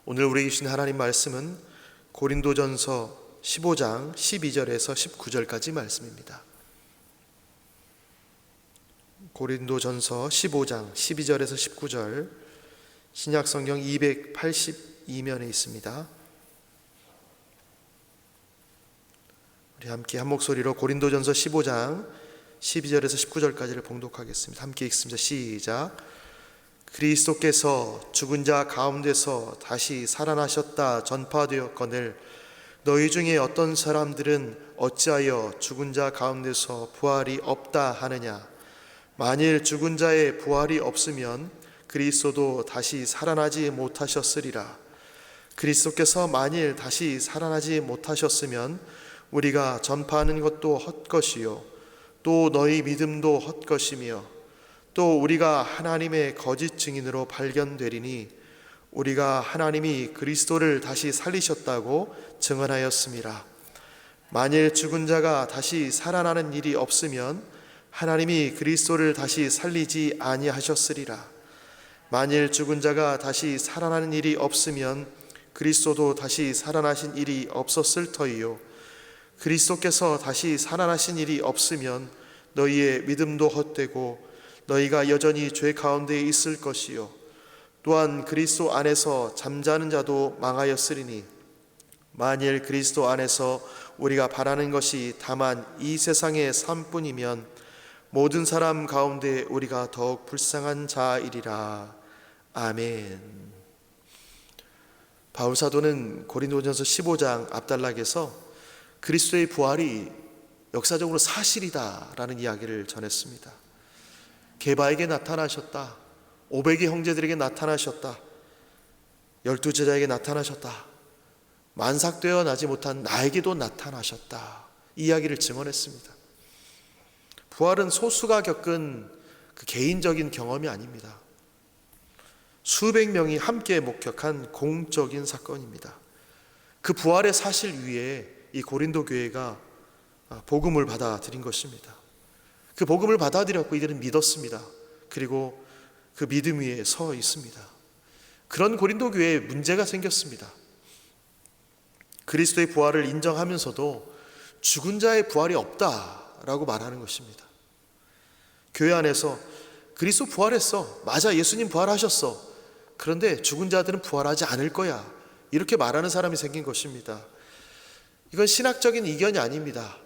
오늘 우리에게 주신 하나님 말씀은 고린도전서 15장 12절에서 19절까지 말씀입니다. 고린도전서 15장 12절에서 19절, 신약성경 282면에 있습니다. 우리 함께 한 목소리로 고린도전서 15장 12절에서 19절까지를 봉독하겠습니다. 함께 읽습니다. 시작. 그리스도께서 죽은 자 가운데서 다시 살아나셨다 전파되었거늘 너희 중에 어떤 사람들은 어찌하여 죽은 자 가운데서 부활이 없다 하느냐. 만일 죽은 자의 부활이 없으면 그리스도도 다시 살아나지 못하셨으리라. 그리스도께서 만일 다시 살아나지 못하셨으면 우리가 전파하는 것도 헛것이요 또 너희 믿음도 헛것이며 또 우리가 하나님의 거짓 증인으로 발견되리니 우리가 하나님이 그리스도를 다시 살리셨다고 증언하였음이라. 만일 죽은 자가 다시 살아나는 일이 없으면 하나님이 그리스도를 다시 살리지 아니하셨으리라. 만일 죽은 자가 다시 살아나는 일이 없으면 그리스도도 다시 살아나신 일이 없었을 터이요 그리스도께서 다시 살아나신 일이 없으면 너희의 믿음도 헛되고 너희가 여전히 죄 가운데 있을 것이요 또한 그리스도 안에서 잠자는 자도 망하였으리니 만일 그리스도 안에서 우리가 바라는 것이 다만 이 세상의 삶뿐이면 모든 사람 가운데 우리가 더욱 불쌍한 자이리라. 아멘. 바울사도는 고린도전서 15장 앞단락에서 그리스도의 부활이 역사적으로 사실이다라는 이야기를 전했습니다. 게바에게 나타나셨다. 500의 형제들에게 나타나셨다. 12제자에게 나타나셨다. 만삭되어 나지 못한 나에게도 나타나셨다. 이 이야기를 증언했습니다. 부활은 소수가 겪은 그 개인적인 경험이 아닙니다. 수백 명이 함께 목격한 공적인 사건입니다. 그 부활의 사실 위에 이 고린도 교회가 복음을 받아들인 것입니다. 그 복음을 받아들였고 이들은 믿었습니다. 그리고 그 믿음 위에 서 있습니다. 그런 고린도 교회에 문제가 생겼습니다. 그리스도의 부활을 인정하면서도 죽은 자의 부활이 없다라고 말하는 것입니다. 교회 안에서 그리스도 부활했어. 맞아, 예수님 부활하셨어. 그런데 죽은 자들은 부활하지 않을 거야. 이렇게 말하는 사람이 생긴 것입니다. 이건 신학적인 이견이 아닙니다.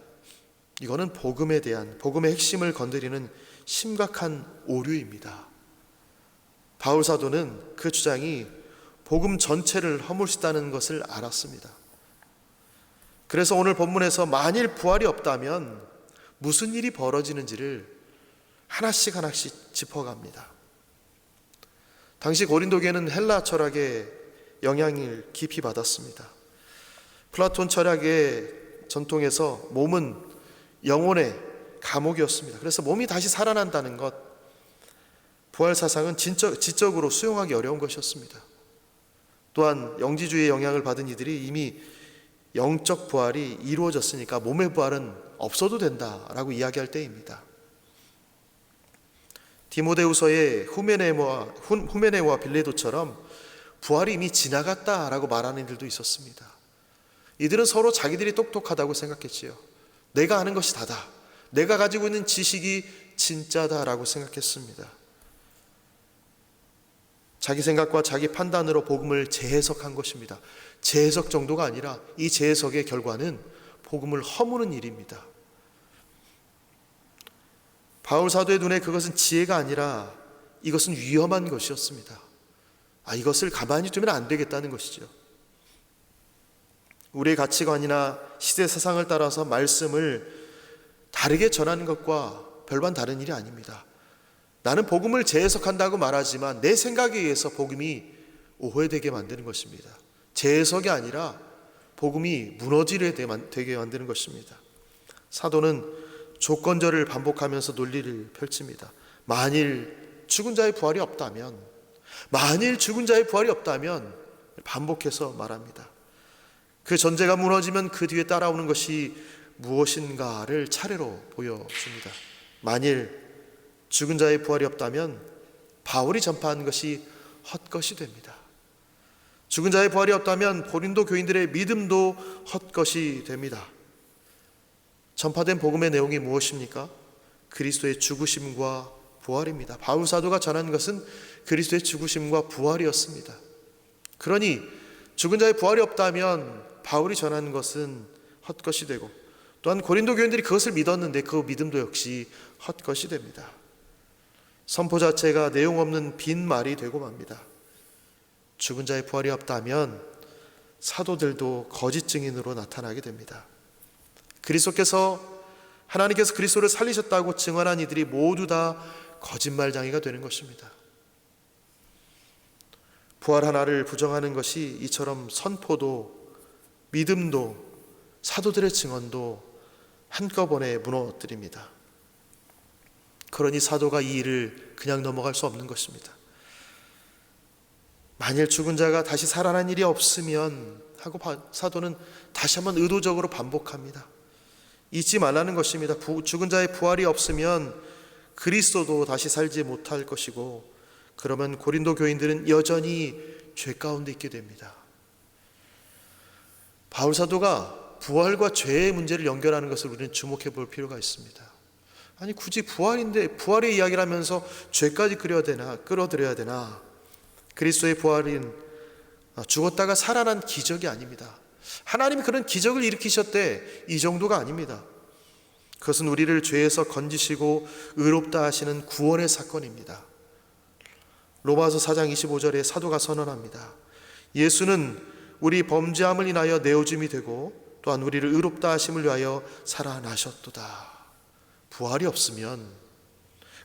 이거는 복음에 대한, 복음의 핵심을 건드리는 심각한 오류입니다. 바울 사도는 그 주장이 복음 전체를 허물시다는 것을 알았습니다. 그래서 오늘 본문에서 만일 부활이 없다면 무슨 일이 벌어지는지를 하나씩 짚어갑니다. 당시 고린도 교회는 헬라 철학의 영향을 깊이 받았습니다. 플라톤 철학의 전통에서 몸은 영혼의 감옥이었습니다. 그래서 몸이 다시 살아난다는 것, 부활 사상은 지적으로 수용하기 어려운 것이었습니다. 또한 영지주의의 영향을 받은 이들이 이미 영적 부활이 이루어졌으니까 몸의 부활은 없어도 된다라고 이야기할 때입니다. 디모데후서의 후메네오와 빌레도처럼 부활이 이미 지나갔다라고 말하는 이들도 있었습니다. 이들은 서로 자기들이 똑똑하다고 생각했지요. 내가 아는 것이 다다. 내가 가지고 있는 지식이 진짜다라고 생각했습니다. 자기 생각과 자기 판단으로 복음을 재해석한 것입니다. 재해석 정도가 아니라 이 재해석의 결과는 복음을 허무는 일입니다. 바울 사도의 눈에 그것은 지혜가 아니라 이것은 위험한 것이었습니다. 이것을 가만히 두면 안 되겠다는 것이죠. 우리의 가치관이나 시대 사상을 따라서 말씀을 다르게 전하는 것과 별반 다른 일이 아닙니다. 나는 복음을 재해석한다고 말하지만 내 생각에 의해서 복음이 오해되게 만드는 것입니다. 재해석이 아니라 복음이 무너지게 되게 만드는 것입니다. 사도는 조건절을 반복하면서 논리를 펼칩니다. 만일 죽은 자의 부활이 없다면, 반복해서 말합니다. 그 전제가 무너지면 그 뒤에 따라오는 것이 무엇인가를 차례로 보여줍니다. 만일 죽은 자의 부활이 없다면 바울이 전파한 것이 헛것이 됩니다. 죽은 자의 부활이 없다면 고린도 교인들의 믿음도 헛것이 됩니다. 전파된 복음의 내용이 무엇입니까? 그리스도의 죽으심과 부활입니다. 바울 사도가 전한 것은 그리스도의 죽으심과 부활이었습니다. 그러니 죽은 자의 부활이 없다면 바울이 전한 것은 헛것이 되고, 또한 고린도 교인들이 그것을 믿었는데 그 믿음도 역시 헛것이 됩니다. 선포 자체가 내용 없는 빈 말이 되고 맙니다. 죽은 자의 부활이 없다면 사도들도 거짓 증인으로 나타나게 됩니다. 하나님께서 그리스도를 살리셨다고 증언한 이들이 모두 다 거짓말쟁이가 되는 것입니다. 부활 하나를 부정하는 것이 이처럼 선포도, 믿음도, 사도들의 증언도 한꺼번에 무너뜨립니다. 그러니 사도가 이 일을 그냥 넘어갈 수 없는 것입니다. 만일 죽은 자가 다시 살아난 일이 없으면 하고 사도는 다시 한번 의도적으로 반복합니다. 잊지 말라는 것입니다. 죽은 자의 부활이 없으면 그리스도도 다시 살지 못할 것이고, 그러면 고린도 교인들은 여전히 죄 가운데 있게 됩니다. 바울 사도가 부활과 죄의 문제를 연결하는 것을 우리는 주목해 볼 필요가 있습니다. 아니, 굳이 부활의 이야기를 하면서 죄까지 끌어들여야 되나? 그리스도의 부활은 죽었다가 살아난 기적이 아닙니다. 하나님이 그런 기적을 일으키셨대, 이 정도가 아닙니다. 그것은 우리를 죄에서 건지시고 의롭다 하시는 구원의 사건입니다. 로마서 4장 25절에 사도가 선언합니다. 예수는 우리 범죄함을 인하여 내어줌이 되고 또한 우리를 의롭다 하심을 위하여 살아나셨도다. 부활이 없으면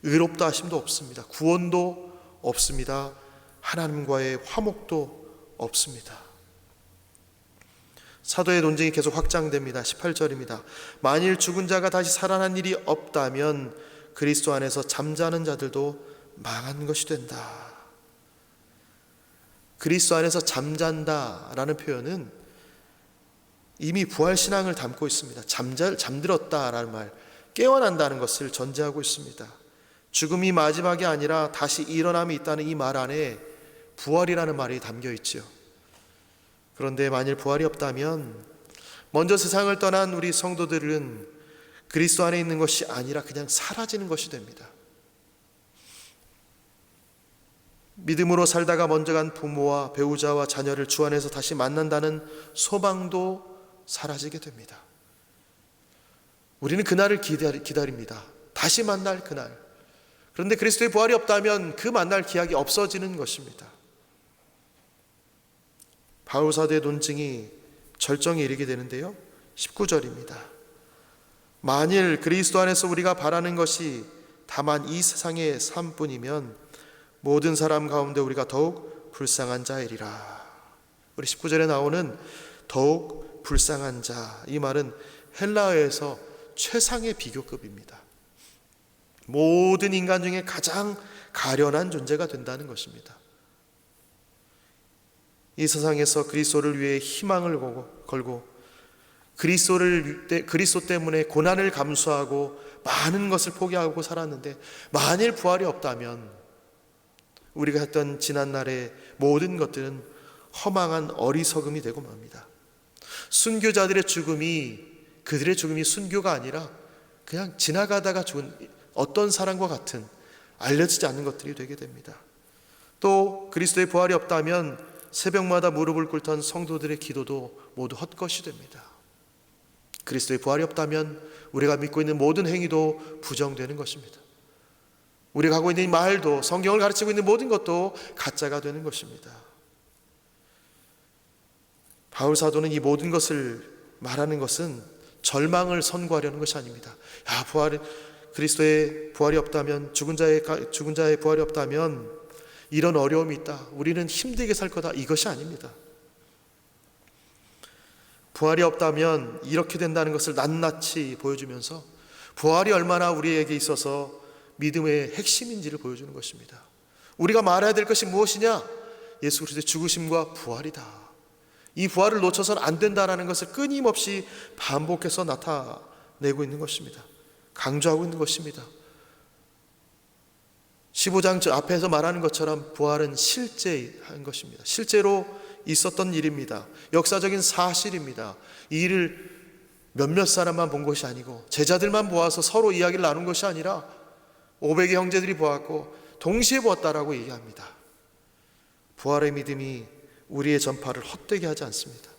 의롭다 하심도 없습니다. 구원도 없습니다. 하나님과의 화목도 없습니다. 사도의 논증이 계속 확장됩니다. 18절입니다. 만일 죽은 자가 다시 살아난 일이 없다면 그리스도 안에서 잠자는 자들도 망한 것이 된다. 그리스도 안에서 잠잔다라는 표현은 이미 부활신앙을 담고 있습니다. 잠들었다라는 말, 깨어난다는 것을 전제하고 있습니다. 죽음이 마지막이 아니라 다시 일어남이 있다는 이 말 안에 부활이라는 말이 담겨 있지요. 그런데 만일 부활이 없다면 먼저 세상을 떠난 우리 성도들은 그리스도 안에 있는 것이 아니라 그냥 사라지는 것이 됩니다. 믿음으로 살다가 먼저 간 부모와 배우자와 자녀를 주 안에서 다시 만난다는 소망도 사라지게 됩니다. 우리는 그날을 기다립니다. 다시 만날 그날. 그런데 그리스도의 부활이 없다면 그 만날 기약이 없어지는 것입니다. 바울 사도의 논증이 절정에 이르게 되는데요. 19절입니다. 만일 그리스도 안에서 우리가 바라는 것이 다만 이 세상의 삶뿐이면 모든 사람 가운데 우리가 더욱 불쌍한 자이리라. 우리 19절에 나오는 더욱 불쌍한 자, 이 말은 헬라어에서 최상의 비교급입니다. 모든 인간 중에 가장 가련한 존재가 된다는 것입니다. 이 세상에서 그리스도를 위해 희망을 걸고 그리스도 때문에 고난을 감수하고 많은 것을 포기하고 살았는데, 만일 부활이 없다면 우리가 했던 지난날의 모든 것들은 허망한 어리석음이 되고 맙니다. 순교자들의 죽음이, 그들의 죽음이 순교가 아니라 그냥 지나가다가 죽은 어떤 사람과 같은 알려지지 않는 것들이 되게 됩니다. 또 그리스도의 부활이 없다면 새벽마다 무릎을 꿇던 성도들의 기도도 모두 헛것이 됩니다. 그리스도의 부활이 없다면 우리가 믿고 있는 모든 행위도 부정되는 것입니다. 우리가 하고 있는 이 말도, 성경을 가르치고 있는 모든 것도 가짜가 되는 것입니다. 바울 사도는 이 모든 것을 말하는 것은 절망을 선고하려는 것이 아닙니다. 그리스도의 부활이 없다면, 죽은 자의 부활이 없다면 이런 어려움이 있다, 우리는 힘들게 살 거다, 이것이 아닙니다. 부활이 없다면 이렇게 된다는 것을 낱낱이 보여주면서 부활이 얼마나 우리에게 있어서 믿음의 핵심인지를 보여주는 것입니다. 우리가 말해야 될 것이 무엇이냐? 예수 그리스도의 죽으심과 부활이다. 이 부활을 놓쳐서는 안 된다는 것을 끊임없이 반복해서 나타내고 있는 것입니다. 강조하고 있는 것입니다. 15장 앞에서 말하는 것처럼 부활은 실제한 것입니다. 실제로 있었던 일입니다. 역사적인 사실입니다. 이 일을 몇몇 사람만 본 것이 아니고 제자들만 보아서 서로 이야기를 나눈 것이 아니라 500의 형제들이 보았고 동시에 보았다라고 얘기합니다. 부활의 믿음이 우리의 전파를 헛되게 하지 않습니다.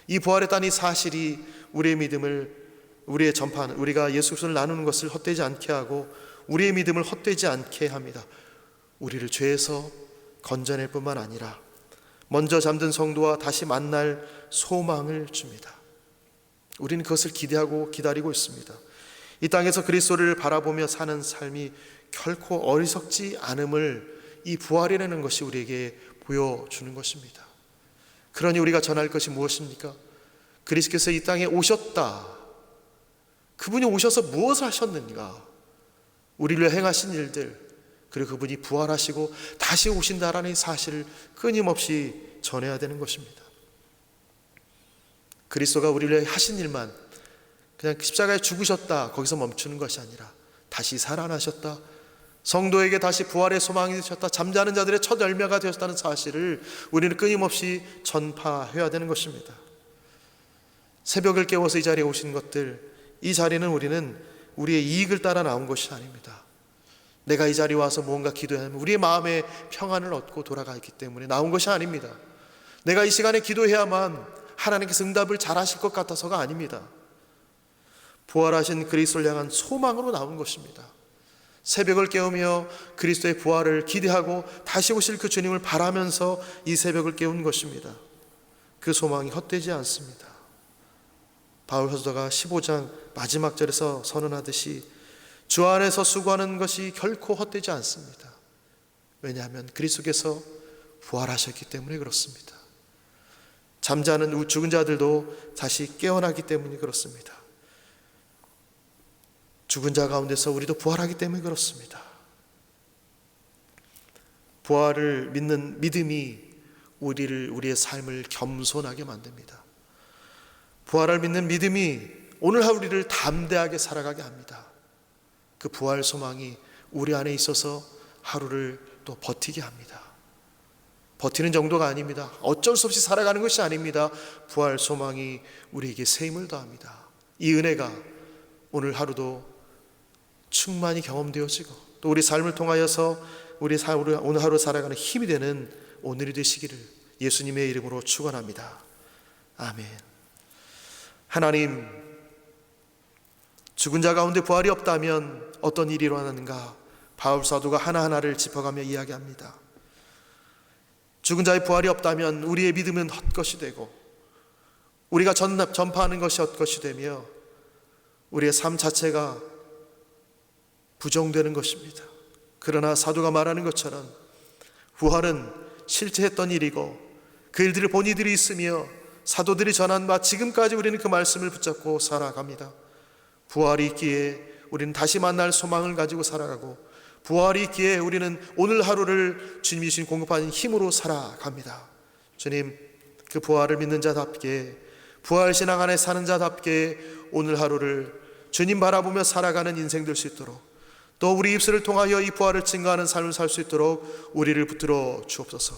이 부활의 딴 이 사실이 우리의 믿음을, 우리의 전파는, 우리가 예수 그리스도를 나누는 것을 헛되지 않게 하고 우리의 믿음을 헛되지 않게 합니다. 우리를 죄에서 건져낼 뿐만 아니라 먼저 잠든 성도와 다시 만날 소망을 줍니다. 우리는 그것을 기대하고 기다리고 있습니다. 이 땅에서 그리스도를 바라보며 사는 삶이 결코 어리석지 않음을 이 부활이라는 것이 우리에게 보여주는 것입니다. 그러니 우리가 전할 것이 무엇입니까? 그리스도께서 이 땅에 오셨다. 그분이 오셔서 무엇을 하셨는가? 우리를 위해 행하신 일들, 그리고 그분이 부활하시고 다시 오신다라는 사실을 끊임없이 전해야 되는 것입니다. 그리스도가 우리를 위해 하신 일만 그냥 십자가에 죽으셨다 거기서 멈추는 것이 아니라 다시 살아나셨다, 성도에게 다시 부활의 소망이 되셨다, 잠자는 자들의 첫 열매가 되었다는 사실을 우리는 끊임없이 전파해야 되는 것입니다. 새벽을 깨워서 이 자리에 오신 것들, 이 자리는 우리는 우리의 이익을 따라 나온 것이 아닙니다. 내가 이 자리에 와서 무언가 기도해야 하면 우리의 마음에 평안을 얻고 돌아가기 때문에 나온 것이 아닙니다. 내가 이 시간에 기도해야만 하나님께서 응답을 잘 하실 것 같아서가 아닙니다. 부활하신 그리스도를 향한 소망으로 나온 것입니다. 새벽을 깨우며 그리스도의 부활을 기대하고 다시 오실 그 주님을 바라면서 이 새벽을 깨운 것입니다. 그 소망이 헛되지 않습니다. 바울 사도가 15장 마지막 절에서 선언하듯이 주 안에서 수고하는 것이 결코 헛되지 않습니다. 왜냐하면 그리스도께서 부활하셨기 때문에 그렇습니다. 잠자는 죽은 자들도 다시 깨어나기 때문에 그렇습니다. 죽은 자 가운데서 우리도 부활하기 때문에 그렇습니다. 부활을 믿는 믿음이 우리의 삶을 겸손하게 만듭니다. 부활을 믿는 믿음이 오늘 하루 우리를 담대하게 살아가게 합니다. 그 부활 소망이 우리 안에 있어서 하루를 또 버티게 합니다. 버티는 정도가 아닙니다. 어쩔 수 없이 살아가는 것이 아닙니다. 부활 소망이 우리에게 새 힘을 더합니다. 이 은혜가 오늘 하루도 충만히 경험되어지고 또 우리 삶을 통하여서 우리 오늘 하루 살아가는 힘이 되는 오늘이 되시기를 예수님의 이름으로 축원합니다. 아멘. 하나님, 죽은 자 가운데 부활이 없다면 어떤 일이 일어나는가? 바울 사도가 하나하나를 짚어가며 이야기합니다. 죽은 자의 부활이 없다면 우리의 믿음은 헛것이 되고 우리가 전파하는 것이 헛것이 되며 우리의 삶 자체가 부정되는 것입니다. 그러나 사도가 말하는 것처럼 부활은 실제 했던 일이고 그 일들을 본 이들이 있으며 사도들이 전한 바 지금까지 우리는 그 말씀을 붙잡고 살아갑니다. 부활이 있기에 우리는 다시 만날 소망을 가지고 살아가고 부활이 있기에 우리는 오늘 하루를 주님이 주신 공급하는 힘으로 살아갑니다. 주님, 그 부활을 믿는 자답게 부활 신앙 안에 사는 자답게 오늘 하루를 주님 바라보며 살아가는 인생 될 수 있도록 또 우리 입술을 통하여 이 부활을 증거하는 삶을 살 수 있도록 우리를 붙들어 주옵소서.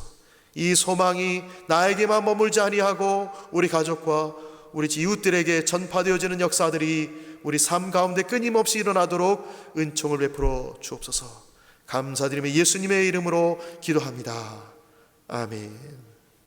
이 소망이 나에게만 머물지 아니하고 우리 가족과 우리 이웃들에게 전파되어지는 역사들이 우리 삶 가운데 끊임없이 일어나도록 은총을 베풀어 주옵소서. 감사드리며 예수님의 이름으로 기도합니다. 아멘.